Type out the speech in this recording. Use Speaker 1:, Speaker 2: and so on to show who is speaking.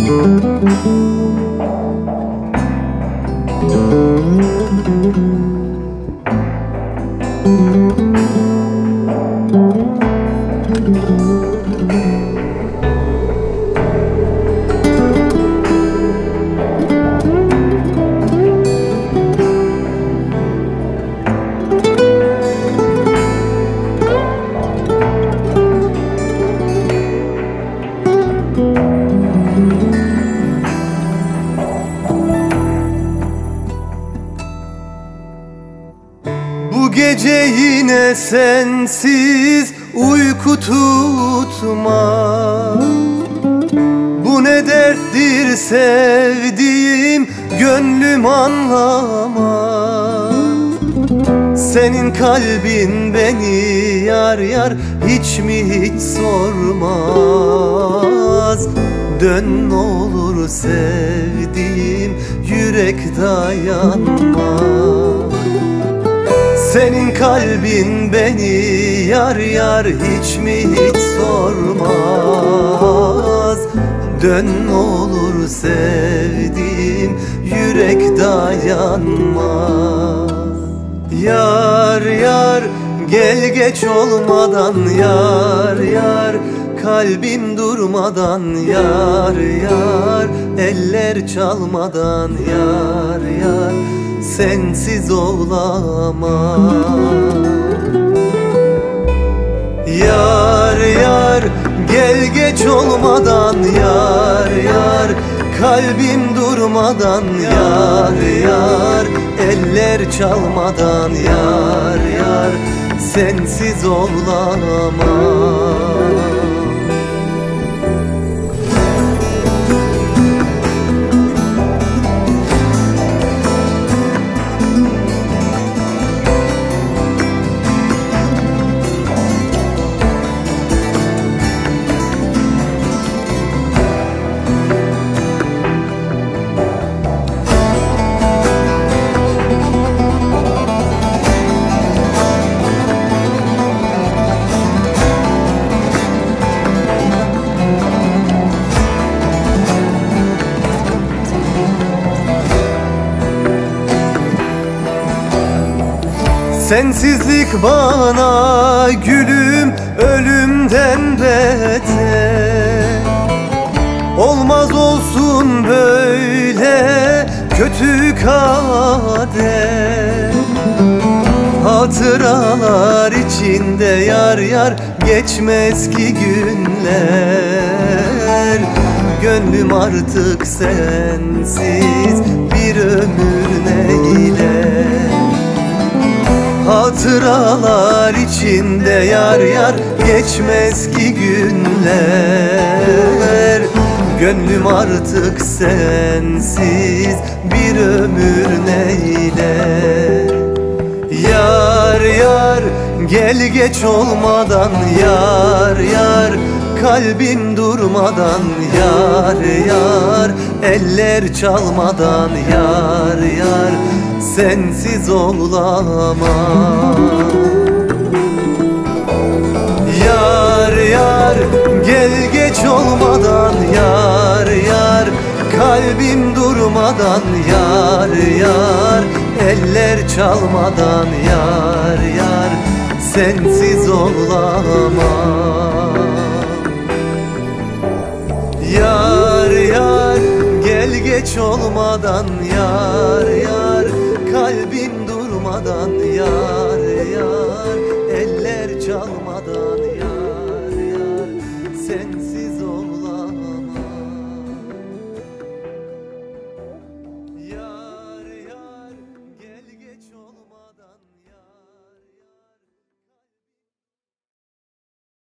Speaker 1: Bu gece yine sensiz uyku tutma. Bu ne derttir sevdiğim gönlüm anlama. Senin kalbin beni yar yar hiç mi hiç sormaz. Dön ne olur sevdiğim yürek dayanmaz. Senin kalbin beni yar yar hiç mi hiç sormaz. Dön ne olur sevdiğim yürek dayanmaz. Yar yar gel geç olmadan yar yar, kalbim durmadan yar yar, eller çalmadan yar yar, sensiz olamam. Yar yar gel geç olmadan yar yar, kalbim durmadan yar yar, eller çalmadan yar yar, sensiz olamam. Sensizlik bana gülüm ölümden beter. Olmaz olsun böyle kötü kader. Hatıralar içinde yar yar geçmez ki günler. Gönlüm artık sensiz bir ömür neyler. Hatıralar içinde yar yar geçmez ki günler. Gönlüm artık sensiz bir ömür neyler. Yar yar gel geç olmadan yar yar, kalbim durmadan yar yar, eller çalmadan yar yar, sensiz olamam. Yar yar gel geç olmadan yar yar, kalbim durmadan yar yar, eller çalmadan yar yar, sensiz olamam. Yar yar gel geç olmadan yar